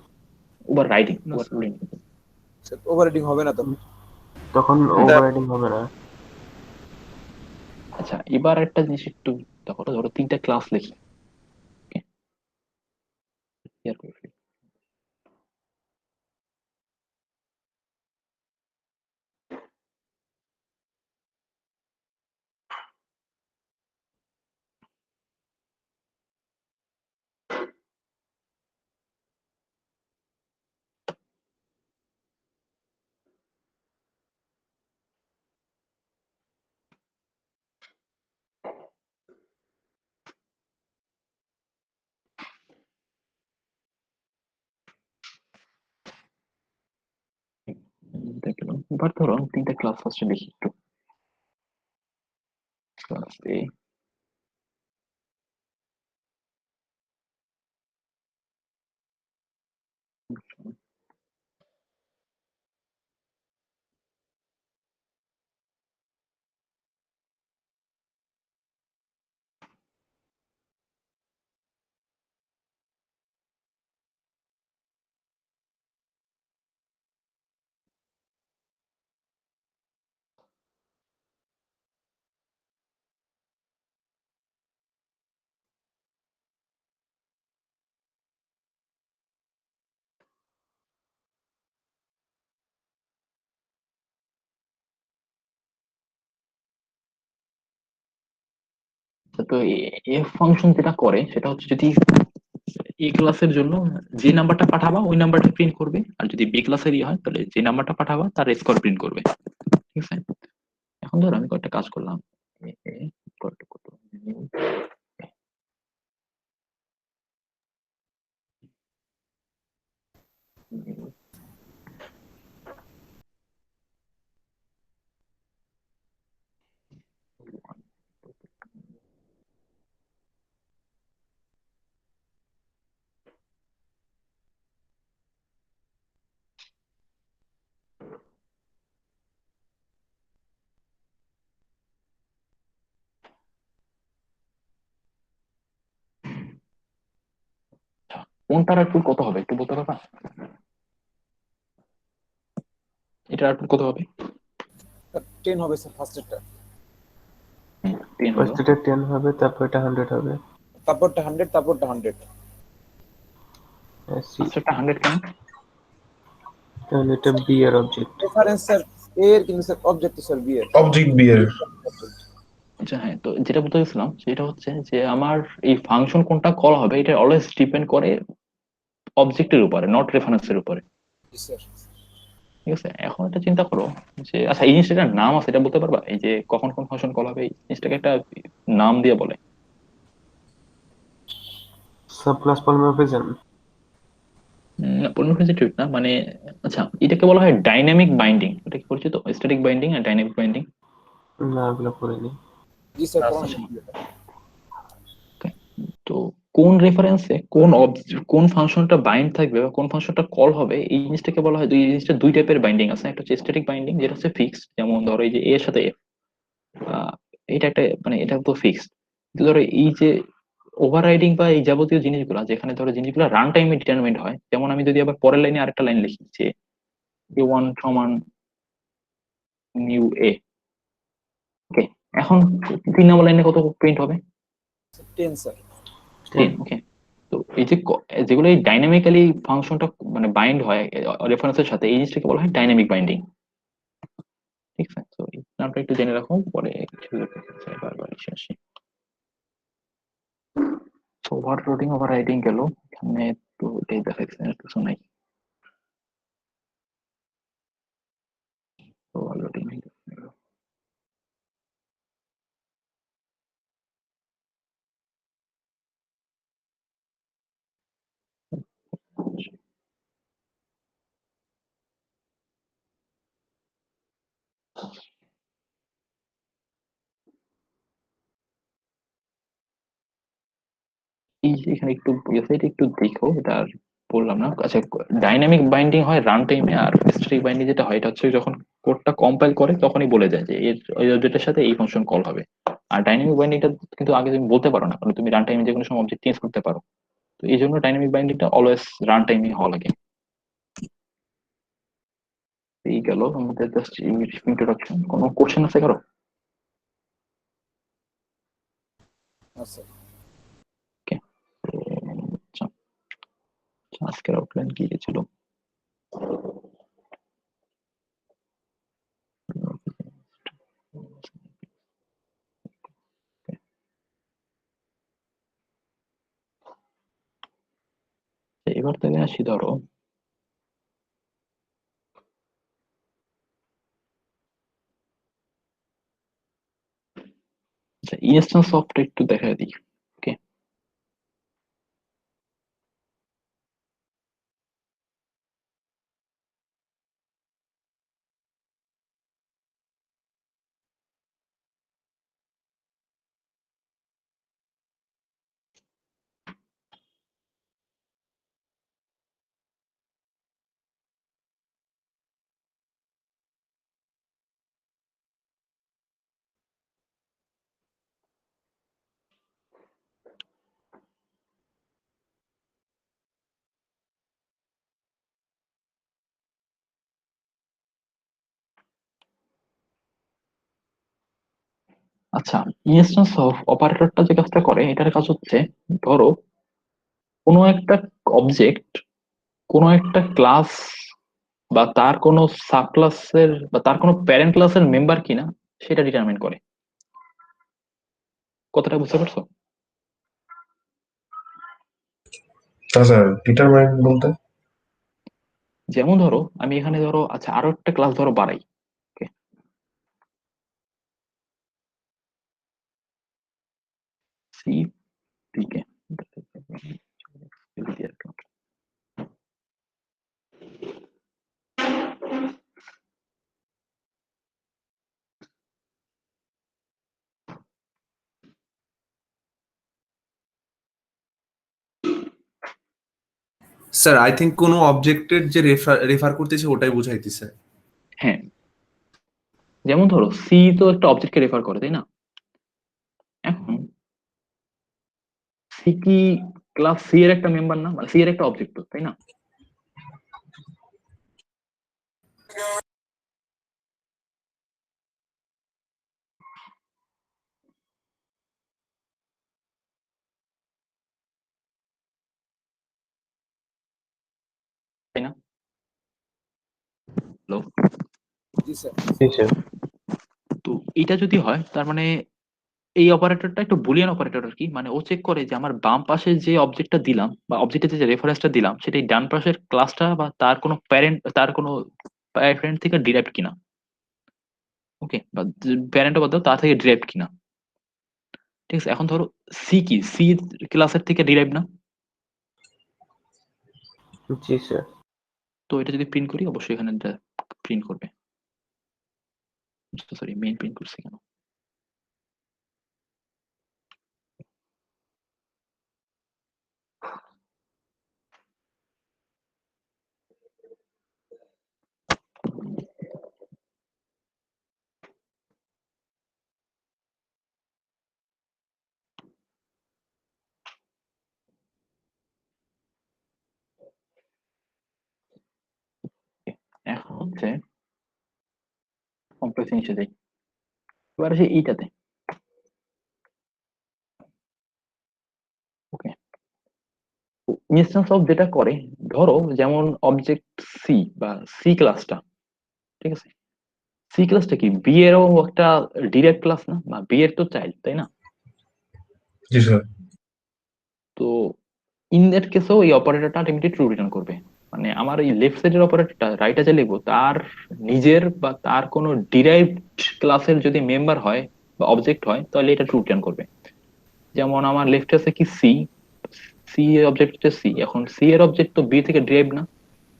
ওভাররাইডিং। ওভাররাইডিং হবে না তো? তখন ওভাররাইডিং হবে না। আচ্ছা, এবার একটা জিনিস একটু দেখো তো, ধরো তিনটা ক্লাস লিখি। Okay? Clear করে ফেলি। দেখলাম, এবার ধরো তিনটা ক্লাস ফার্স্টে লিখি একটু। ক্লাস এ, তো এফ ফাংশন যেটা করে সেটা হচ্ছে, যদি এ ক্লাসের জন্য যে নাম্বারটা পাঠাবা ওই নাম্বারটা প্রিন্ট করবে, আর যদি বি ক্লাসের ইয়ে হয় তাহলে যে নাম্বারটা পাঠাবা তার স্কোর প্রিন্ট করবে। ঠিক আছে, এখন ধরো আমি কয়েকটা কাজ করলাম। কত কোনটার আউটপুট কত হবে একটু বলতে পারবা? এটার আউটপুট কত হবে? 10 হবে স্যার ফার্স্টেরটা, 10 হলো, ফার্স্ট এটা 10 হবে, তারপর এটা 100 হবে। তারপরটা 100, তারপরটা 100। ফার্স্টটা 100 কেন? তাহলে এটা বি এর অবজেক্ট। রেফারেন্স স্যার এ এর, কিন্তু স্যার অবজেক্ট স্যার বি এর। অবজেক্ট বিয়ের। আচ্ছা হ্যাঁ, তো যেটা বলতে চাইছিলাম সেটা হচ্ছে যে আমার এই ফাংশন কোনটা কল হবে এটা অলওয়েজ ডিপেন্ড করে অবজেক্টের উপরে, নট রেফারেন্সের উপরে। জি স্যার। ঠিক আছে, এখন একটা চিন্তা করো যে আচ্ছা এই জিনিসটার নাম আছে, এটা বলতে পারবা? এই যে কখন কোন ফাংশন কল হবে এই জিনিসটাকে একটা নাম দিয়ে বলে। Sub class polymorphism. পলিমরফিজম ঠিক না, মানে আচ্ছা এটাকে বলা হয় ডাইনামিক বাইন্ডিং। এটা কি পরিচিত? স্ট্যাটিক বাইন্ডিং আর ডাইনামিক বাইন্ডিং। না, এগুলো পড়িনি। জি স্যার আচ্ছা, পড়ানো। okay. তো কোন রেফারেন্সে কোন ফাংশনটা বাইন্ড থাকবে বা কোন ফাংশনটা কল হবে এই জিনিসটাকে বলা হয়, এই জিনিসটা দুই টাইপের বাইন্ডিং আছে। একটা হচ্ছে স্ট্যাটিক বাইন্ডিং, যেটা হচ্ছে ফিক্সড, যেমন ধরো এই যে এ এর সাথে এফ, এটা একটা মানে এটা তো ফিক্সড। কিন্তু ধরো এই যে ওভাররাইডিং বা এই যাবতীয় জিনিসগুলো, যেখানে ধরো জিনিসগুলো রান টাইমে ডিটারমিন্ড হয়, যেমন আমি যদি আবার পরের লাইনে আরেকটা লাইন লিখি যে এ ওয়ান সমান নিউ এ, ওকে, এখন 3 নম্বর লাইনে কত প্রিন্ট হবে? 10 স্যার। 10। ওকে, তো এই যে যেগুলো এই ডাইনামিক্যালি ফাংশনটা মানে বাইন্ড হয় রেফারেন্সের সাথে, এই জিনিসটাকে বলা হয় ডাইনামিক বাইন্ডিং। ঠিক আছে, তো এই নামটা একটু জেনে রাখো, পরে কিছু বারবার এসে আসি। ওভারলোডিং ওভাররাইডিং গেল, এখানে তো এটাই দেখাচ্ছে, আর কিছু নাই। ওভারলোডিং এই যে এখানে একটু ওয়েবসাইট একটু দেখো, এটা আর বললাম না। আচ্ছা, ডাইনামিক বাইন্ডিং হয় রান টাইমে, আর স্ট্যাটিক বাইন্ডিং যেটা হয় এটা হচ্ছে যখন কোডটা কম্পাইল করে তখনই বলে যায় যে এর ওই অবজেক্টের সাথে এই ফাংশন কল হবে। আর ডাইনামিক বাইন্ডিংটা কিন্তু আগে তুমি বলতে পারো না, কারণ তুমি রান টাইমে যে কোনো সময় অবজেক্ট চেঞ্জ করতে পারো। তো এই জন্য ডাইনামিক বাইন্ডিংটা অলওয়েজ রান টাইমে হওয়া লাগে। এই গেল আমাদের জাস্ট ইন্ট্রোডাকশন। কোনো কোশ্চেন আছে কারো? আচ্ছা ওকে, আচ্ছা আজকের আউটলাইন কি ছিল? এবার থেকে আসি ধরো ইনস্ট্যান্স অফটা একটু দেখা দিই। ওকে, আচ্ছা ইনস্ট্যান্স অফ অপারেটরটা যে কাজটা করে এটার কাজ হচ্ছে, ধরো কোনো একটা অবজেক্ট কোনো একটা ক্লাস বা তার কোনো সাব ক্লাসের বা তার কোনো প্যারেন্ট ক্লাসের মেম্বার কিনা সেটা ডিটারমিন করে। কতটা বুঝতে পারছো? স্যার ডিটারমাইন বলতে? যেমন ধরো আমি এখানে ধরো আচ্ছা আরো একটা ক্লাস ধরো বাড়াই। ওকে, সি থেকে স্যার আই থিঙ্ক কোনো অবজেক্টের যে রেফার করতেছে ওটাই বুঝাইতেছে। হ্যাঁ, যেমন ধরো সি তো একটা অবজেক্টকে রেফার করে তাই না? এখন সি কি ক্লাস সি এর একটা মেম্বার না, মানে সি এর একটা অবজেক্ট তাই না? তাই না? হ্যালো, জি স্যার। তো এটা যদি হয় তার মানে এই অপারেটরটা একটু বুলিয়ান অপারেটর আর কি, মানে ও চেক করে যে আমার বাম পাশে যে অবজেক্টটা দিলাম বা অবজেক্টে যে রেফারেন্সটা দিলাম সেটা এই ডান পাশের ক্লাসটা বা তার কোনো প্যারেন্ট তার কোনো প্যারেন্ট থেকে ডিরাইভড কিনা। ওকে, বা প্যারেন্ট বাদ দাও, তা থেকে ডিরাইভড কিনা। ঠিক আছে, এখন ধরো সি কি সি ক্লাসের থেকে ডিরাইভ না? জি স্যার। তো এটা যদি প্রিন্ট করি অবশ্যই এখানে প্রিন্ট করবে। সরি, মেইন প্রিন্ট করছে কেন? এখন হচ্ছে কমপ্লেক্স জিনিসে যাই। এবার আসে এইটাতে। ওকে, ইনস্ট্যান্স অফ যেটা করে, ধরো যেমন অবজেক্ট সি বা সি ক্লাসটা, ঠিক আছে, সি ক্লাসটা কি বি এরও একটা ডিরেক্ট ক্লাস না, বা বি এর তো চাইল্ড তাই না? জি স্যার। তো ইন দ্যাট কেসেও এই অপারেটরটা আলটিমেটলি ট্রু রিটার্ন করবে। মানে আমার এই লেফট সাইডের অপারেটরটা রাইটে যে লিখবো তার নিজের বা তার কোনো ডিরাইভড ক্লাসের যদি মেম্বার হয় বা অবজেক্ট হয় তাহলে এটা ট্রু রিটার্ন করবে। যেমন আমার লেফটে আছে কি সি, সি এর অবজেক্ট হচ্ছে সি, এখন সি এর অবজেক্ট তো বি থেকে ডিরাইভ না,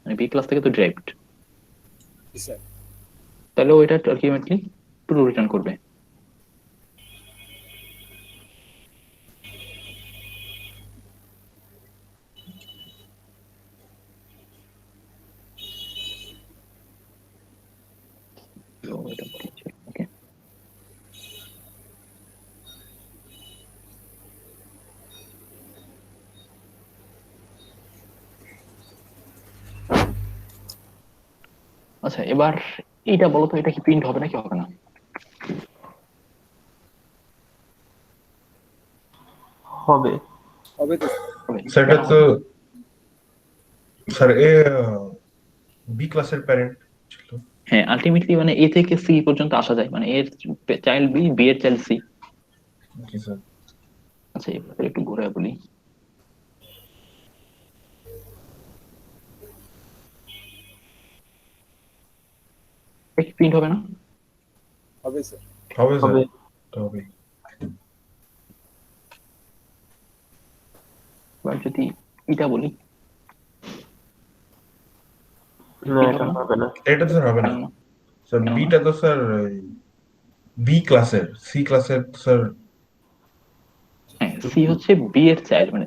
মানে বি ক্লাস থেকে তো ডিরাইভড, জি স্যার। তাহলে ওইটা আলটিমেটলি ট্রু রিটার্ন করবে। তো এটা ওকে, আচ্ছা এবার এইটা বলো তো, এটা কি প্রিন্ট হবে নাকি হবে না? হবে। হবে তো। হবে, স্যার কেন এটা তো হবে? স্যার বি ক্লাসের প্যারেন্ট ছিল। হ্যাঁ আলটিমেটলি মানে এ থেকে সি পর্যন্ত আসা যায়, মানে এর চাইল্ড বি, বি এর চাইল্ড সি। জি স্যার। আচ্ছা এবার একটু ঘুরে বলি। এটা কি প্রিন্ট হবে না? হবে স্যার। হবে স্যার, হবে। এটা হবে। এবার যদি এটা বলি, না, প্রিন্ট এটা হবে না? হবে না। এটা তো স্যার হবে না কেন না? স্যার, কেন না? বিটা তো স্যার বি ক্লাসের, সি ক্লাসের স্যার। হ্যাঁ সি হচ্ছে বি এর চাইল্ড, মানে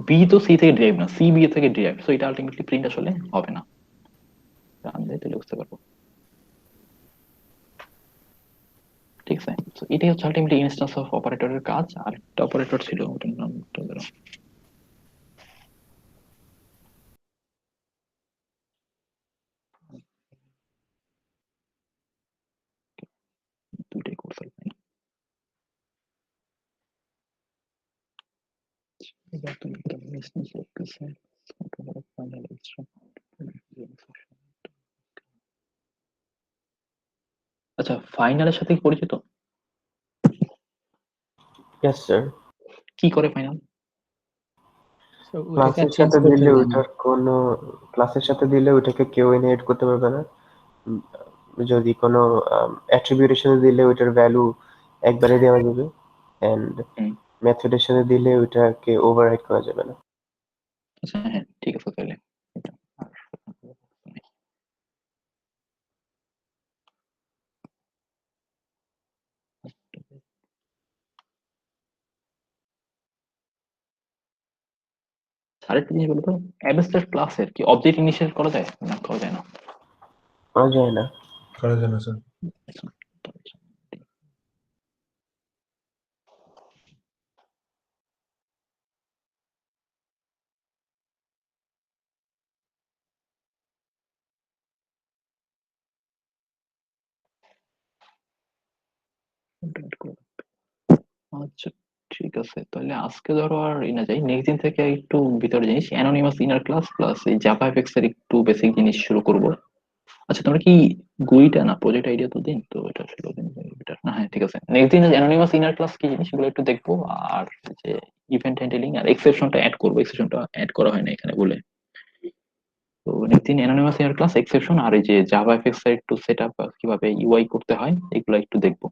বি তো সি থেকে ডিরাইভ না, সি বি এর থেকে ডিরাইভ, সো এটা আলটিমেটলি প্রিন্ট আসলে হবে না। রান দেয় তাহলে বুঝতে পারবো। ঠিক আছে, তো এটাই হচ্ছে আলটিমেটলি ইনস্ট্যান্স অফ অপারেটরের কাজ। আর একটা অপারেটর ছিল, ওটার নামটা ধরো দুইটাই কোর্স হবে। এবার তুমি একটা ইনস্ট্যান্স করতেছে ফাইনাল আচ্ছা ফাইনালের সাথে কি পরিচিত? Yes sir. কি করে ফাইনাল? So, ওটাকে আর ক্লাসের চেঞ্জ সাথে করতে দিলে দেয় না। ওইটার কোনো, ক্লাসের সাথে দিলে ওইটাকে কেউ ইনহেরিট করতে পারবে না। উম, যদি কোনো অ্যাট্রিবিউটের সাথে দিলে ওইটার ভ্যালু একবারে দেওয়া যাবে, এন্ড হুম, মেথডের সাথে দিলে ওইটাকে ওভাররাইড করা যাবে না। আচ্ছা হ্যাঁ ঠিক আছে তাহলে এটা আর নেই। আরেকটা জিনিস বলতো, অ্যাবস্ট্রাক্ট ক্লাসের কি অবজেক্ট ইনিশিয়েট করা যায় না করা যায় না? করা যায় না। করা যায় না স্যার। আচ্ছা ঠিক আছে, তাহলে আজকে ধরো আর না যাই, নেক্সট দিন থেকে একটু ভিতরে জিনিস অ্যানোনিমাস ইনার ক্লাস প্লাস এই জাভা এফএক্স এর একটু বেসিক জিনিস শুরু করব। আচ্ছা তোমরা কি গুইটা না প্রজেক্ট আইডিয়া তো দিন তো, এটা ছিল দিন এটা না, হ্যাঁ ঠিক আছে নেক্সট দিন অ্যানোনিমাস ইনার ক্লাস কি জিনিস এগুলো একটু দেখবো। আর যে ইভেন্ট হ্যান্ডলিং আর এক্সেপশনটা অ্যাড করবো, এক্সেপশনটা অ্যাড করা হয় না এখানে বলে। তো নেক্সট দিন অ্যানোনিমাস ইনার ক্লাস, এক্সেপশন আর এই যে জাভা এফএক্স এর একটু সেট আপ কিভাবে ইউআই করতে হয় এগুলো একটু দেখবো।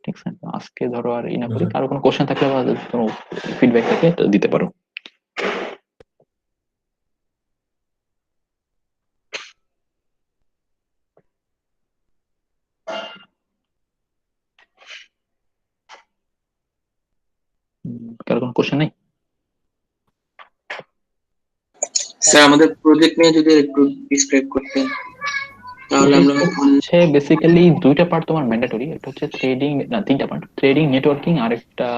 ঠিক আছে, তো আজকে ধরো আর ই না করি, কারো কোনো কোশ্চেন থাকলে বা কোনো ফিডব্যাক থাকলে তো দিতে পারো। কারো কোনো কোশ্চেন নেই? স্যার আমাদের প্রজেক্ট নিয়ে যদি একটু ডিসক্রাইব করতেন তাহলে আমরা হচ্ছে বেসিক্যালি দুইটা পার্ট তোমার ম্যান্ডেটরি, একটা হচ্ছে ট্রেডিং, না তিনটা পার্ট, ট্রেডিং, নেটওয়ার্কিং আর একটা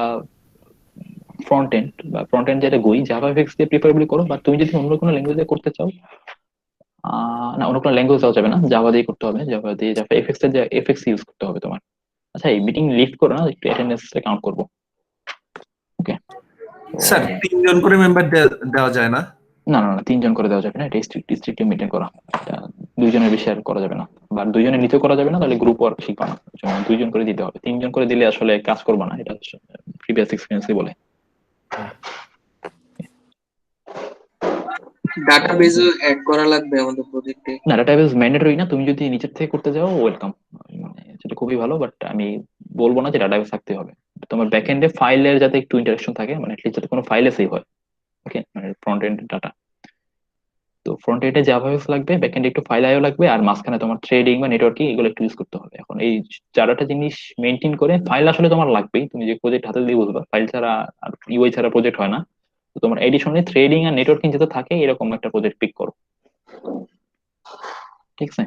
ফ্রন্ট এন্ড। বা ফ্রন্ট এন্ড যেটা গোই জাভা এফএক্স দিয়ে প্রিফারেবলি করো, বা তুমি যদি অন্য কোনো ল্যাঙ্গুয়েজে করতে চাও না অন্য কোনো ল্যাঙ্গুয়েজ দেওয়া যাবে না, জাভা দিয়ে করতে হবে, জাভা দিয়ে জাভা এফএক্স এর এফএক্স ইউজ করতে হবে তোমার। আচ্ছা এই মিটিং লিড করো না, একটু অ্যাটেন্ডেন্স কাউন্ট করবো। ওকে স্যার 3 জন করে মেম্বার দেওয়া যায় না? না না না 3 জন করে দেওয়া যাবে না, এটা স্ট্রিক্টলি মেনটেন করা। এটা 2 জনের বেশি আর করা যাবে না, বা 2 জনের নিচেও করা যাবে না, তাহলে গ্রুপ ওয়ার্ক শিখবা না। ওই জন্য 2 জন করে দিতে হবে, 3 জন করে দিলে আসলে কাজ করবা না, এটা প্রিভিয়াস এক্সপিরিয়েন্সই বলে। ডাটাবেজও অ্যাড করা লাগবে আমাদের প্রজেক্টে। না ডাটাবেস ম্যান্ডেটরি না, তুমি যদি নিচের থেকে করতে যাও ওয়েলকাম, মানে সেটা খুবই ভালো, বাট আমি বলবো না যে ডাটাবেস থাকতে হবে। তোমার ব্যাকএন্ডে ফাইলের যাতে একটু ইন্টারাকশন থাকে, মানে at least যাতে কোনো ফাইলে সেভ হয়, ওকে মানে ফ্রন্ট এন্ড ডাটা। তো ফ্রন্ট এন্ডে জাভাবেস লাগবে, ব্যাক এন্ডে একটু ফাইল আইও লাগবে, আর মাঝখানে তোমার ট্রেডিং বা নেটওয়ার্কিং এগুলো একটু ইউজ করতে হবে। এখন এই চারটা জিনিস মেনটেন করে, ফাইল আসলে তোমার লাগবেই, তুমি যে প্রজেক্ট হাতে দিয়ে বুঝবা ফাইল ছাড়া আর ইউআই ছাড়া প্রজেক্ট হয় না। তো তোমার এডিশনে ট্রেডিং আর নেটওয়ার্কিং যাতে থাকে এরকম একটা প্রজেক্ট পিক করো। ঠিক আছে,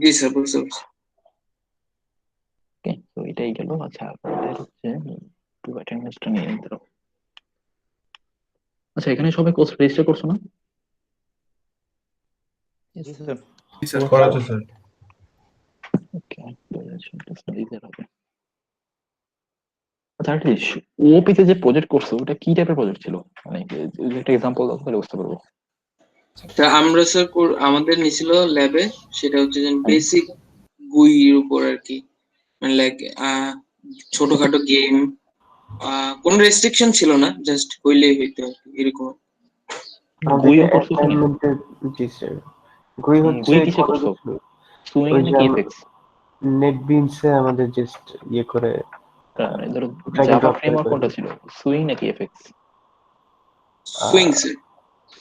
জি স্যার বুঝতে পারছি। ওকে তো এটাই গেল। আচ্ছা এটা হচ্ছে একটু অ্যাটেন্ডেন্সটা নিয়ে নিতে হবে। আচ্ছা এখানে সবাই কোর্স রেজিস্টার করছো না? Yes, sir. স্যার করা আছে স্যার। ওকে, হবে। আচ্ছা একটা জিনিস, ওপিতে যে প্রজেক্ট করছো ওটা কি টাইপের প্রজেক্ট ছিল, মানে যদি একটা এক্সাম্পল দাও তাহলে বুঝতে পারবো। তা আমরা স্যার আমাদের নিছিল ল্যাবে, সেটা হচ্ছে যে বেসিক গুইয়ের উপর আর কি, মানে লাইক ছোটখাটো গেম, কোনো রেস্ট্রিকশন ছিল না, জাস্ট হইলেই হইতো আর কি, এরকম। গুইও করছো তুমি? অ্যাসাইনমেন্টের জি স্যার, গুই হচ্ছে গুই কিসে কত করছো? কিছু, সুইং ওই যে নাকি এফএক্স? নেটবিনসে আমাদের জাস্ট ইয়ে করে ধরো drag and জাভা drop করে ফ্রেমওয়ার্ক করে কোনটা দিই। ছিল, সুইং নাকি FX? Swing sir.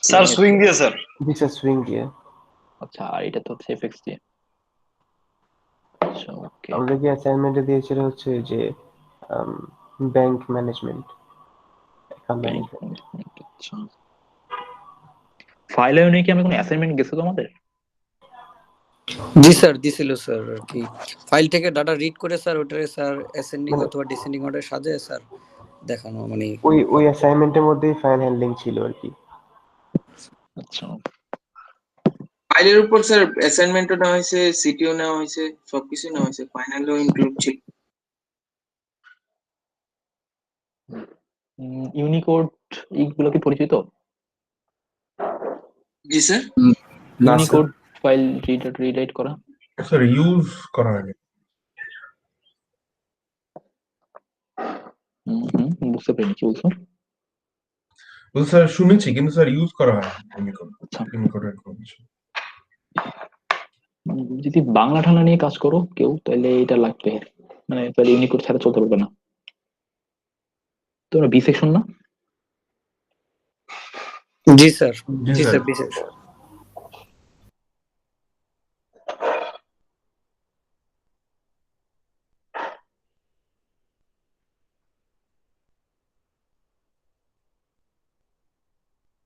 Sir swing দিয়ে স্যার। জি স্যার, সুইং দিয়ে। আচ্ছা, আর এটা তো হচ্ছে এফএক্স দিয়ে। আচ্ছা ওকে। আমাদেরকে অ্যাসাইনমেন্টে দিয়েছিল হচ্ছে যে ব্যাংক ম্যানেজমেন্ট, অ্যাকাউন্ট ম্যানেজমেন্ট। আচ্ছা, ফাইলে নিয়ে কি আমি কোনো অ্যাসাইনমেন্ট গেছে তোমাদের? জি স্যার, দিছিল স্যার আর কি। ফাইল থেকে ডাটা রিড করে স্যার ওটারে স্যার অ্যাসেন্ডিং মানে অথবা ডিসেন্ডিং অর্ডার সাজায় স্যার দেখানো, মানে ওই অ্যাসাইনমেন্টের মধ্যেই ফাইল হ্যান্ডলিং ছিল আর কি। আচ্ছা, ফাইলের উপর স্যার অ্যাসাইনমেন্টও নেওয়া হয়েছে, সিটিও নেওয়া হয়েছে, সবকিছু নেওয়া হয়েছে, ফাইনালও ইনক্লুড ছিল। ইউনিকোড এইগুলো কি পরিচিত? জি স্যার। ইউনিকোড ফাইল রিড করা? স্যার ইউজ করা হয়নি। বুঝতে পারিনি কি বলছো। স্যার শুনেছি কিন্তু স্যার ইউজ করা হয় ইউনিকোড। আচ্ছা, ইউনিকোডের কোনো কিছু। যদি বাংলা ঠান্ডা নিয়ে কাজ করো কেউ তাহলে এটা লাগবে, মানে তাহলে ইউনিকোড ছাড়া চলতে পারবে না। তোমরা বি সেকশন না? জি স্যার, জি জি স্যার। স্যার, বিশেষ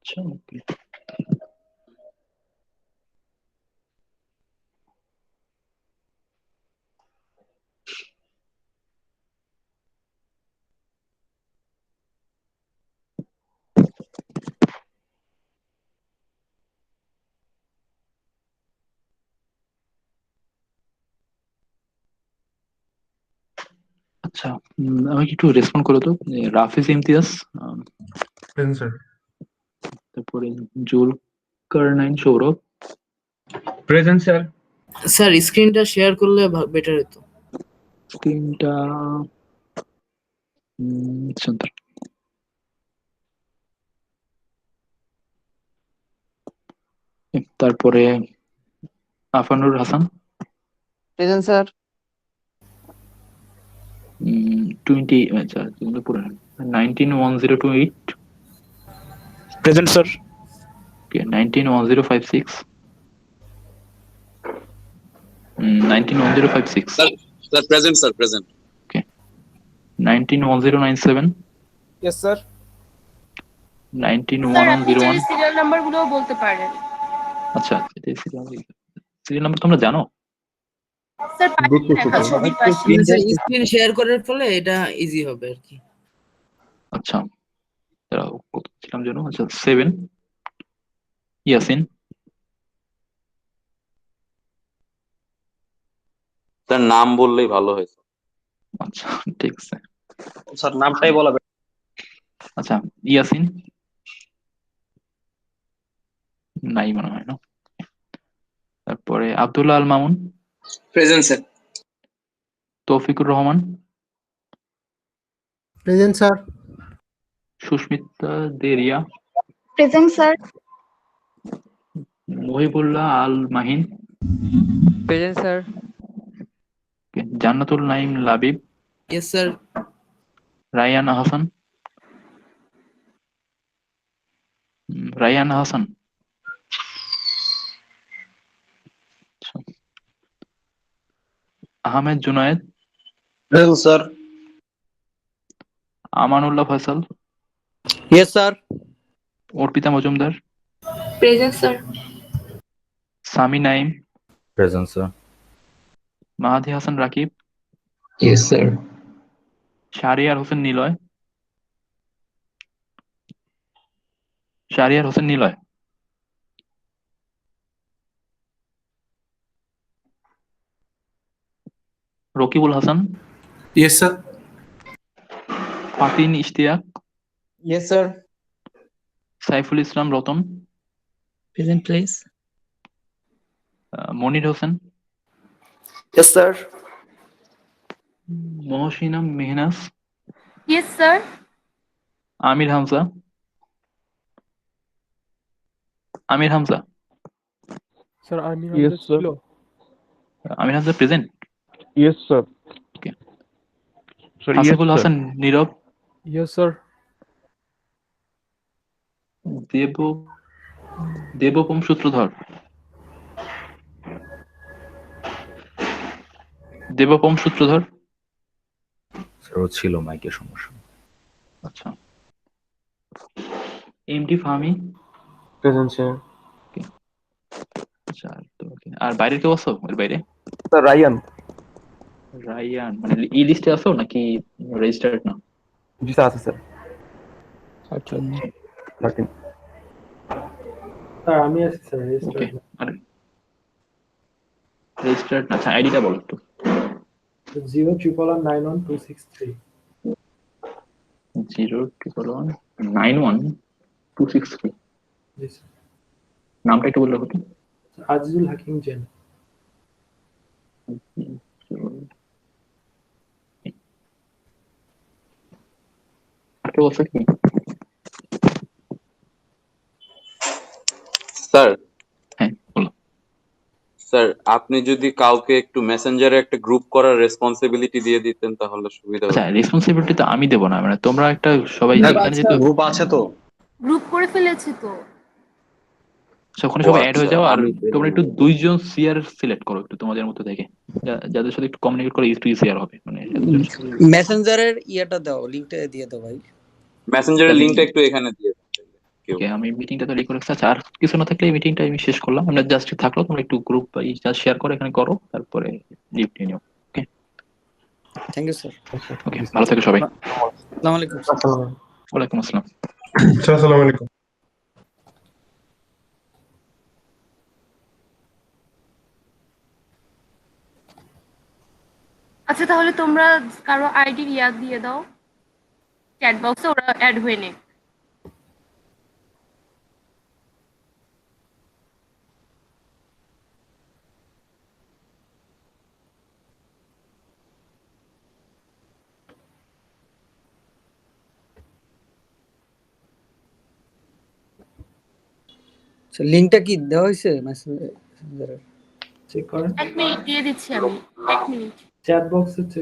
আচ্ছা ওকে। আচ্ছা, আমাকে একটু রেসপন্ড করো তো। Rafiz Imtiaz, present sir. তারপরে Zulkarnain Sourav. Present sir. Sir স্ক্রিনটা শেয়ার করলে বেটার হতো। স্ক্রিনটা সুন্দর। তারপরে আফানুর হাসান, প্রেজেন্ট স্যার। 20, আচ্ছা পুরো 191028, present sir. 191056, 191056, sir present sir, present. 191097, yes sir. 191101। Serial নাম্বারগুলোও বলতে পারেন। আচ্ছা, এটা সিরিয়াল নাম্বার তোমরা জানো? স্যার পাঠিয়ে রাখা ছবির পাশে। স্ক্রিন শেয়ার করার ফলে এটা ইজি হবে আর কি। আচ্ছা, কত ছিলাম জানো? আচ্ছা 7, ইয়াসিন। স্যার নাম বললেই ভালো হয়। আচ্ছা ঠিক আছে, স্যার নামটাই বলা। আচ্ছা ইয়াসিন নাই মনে হয় না। তারপরে Abdullah Al Mamun, present sir. Toufiqur Rahman, present sir. Susmita Deria, present sir. Mohibullah Al Mahin, present sir. Jannatul Naim Labib, yes sir. Rayan Hasan, Rayan Hasan. আচ্ছা। Ahmed Junayed, present sir. Amanullah Faisal, yes sir. Arpita Majumdar, present sir. Sami Naim, present sir. Mahadi Hasan Rakib, yes sir. Shahriar Hossain Niloy, Shahriar Hossain Niloy, Rakibul Hasan, yes sir. Fatin Ishtiaq, Yes, sir. Saiful Islam Ratan, present please. Monir Hossain, Yes, sir. Mohsina Mehnaz, Yes, sir. Amir Hamza, sir Amir Yes, Hamza sir. ছিল। Amir Hamza present. Yes, sir. Okay. Sir, yes, Hasibul sir. Hasan Nirob, yes sir. Debopam Sutradhar, sir ও ছিল মাইকের সমস্যা। আচ্ছা। MD Fahmi, present sir. আচ্ছা। আর বাইরের কেউ আছো এর বাইরে? Sir Ryan. রায়ান মানে ই লিস্টে আছো নাকি রেজিস্টার্ড না? জি স্যার, আছে স্যার। আচ্ছা। 13। স্যার আমি আছি স্যার, ওকে। রেজিস্টার্ড না। আর রেজিস্টার্ড না। আচ্ছা, আইডিটা বলো একটু। 011911263। 011911263। জি স্যার। নামটা একটু বললে হতো। আজিজুল হাকিম জেন। আর কেউ আছে কি? স্যার, হ্যাঁ বলো। স্যার আপনি যদি কাউকে একটু মেসেঞ্জারে একটা গ্রুপ করার রেসপন্সিবিলিটি দিয়ে দিতেন তাহলে সুবিধা আচ্ছা, হতো। রেসপন্সিবিলিটি তো আমি দেবো না, মানে তোমরা একটা সবাই এখানে যেহেতু গ্রুপ আছে তো। গ্রুপ করে ফেলেছি তো। ওখানে ও সবাই অ্যাড আচ্ছা, হয়ে যাও, আর আমি তোমরা একটু 2 জন সিআর সিলেক্ট করো একটু তোমাদের মধ্যে থেকে, যাদের সাথে একটু কমিউনিকেট করে একটু ইজিয়ার হবে, মানে এতজন সাথে। মেসেঞ্জারের ইয়েটা দাও, লিংকটা দিয়ে দাও ভাই। মেসেঞ্জারের লিংকটা একটু এখানে দিয়ে দেন কেউ। ওকে, আমি মিটিংটা তৈরি করে রাখছি। আচ্ছা, আর কিছু না থাকলে এই মিটিংটা আমি শেষ করলাম। আমরা জাস্ট থাকলো, তোমরা একটু গ্রুপ শেয়ার করো, এখানে করো, তারপরে লিভ নিয়ে নিও। ওকে, থ্যাংক ইউ স্যার। ওকে, ভালো থেকো সবাই। আসসালামু আলাইকুম। ওয়ালাইকুম আসসালাম। Sir, assalamu alaikum. আচ্ছা, তাহলে তোমরা কারো আইডি ইয়াদ দিয়ে দাও চ্যাট বক্সে, ওরা অ্যাড হয়ে নে। লিংকটা কি দেওয়া হয়েছে মেসেঞ্জারে? চেক করেন। 1 মিনিট দিয়ে দিচ্ছি আমি, 1 মিনিট। চ্যাট বক্সে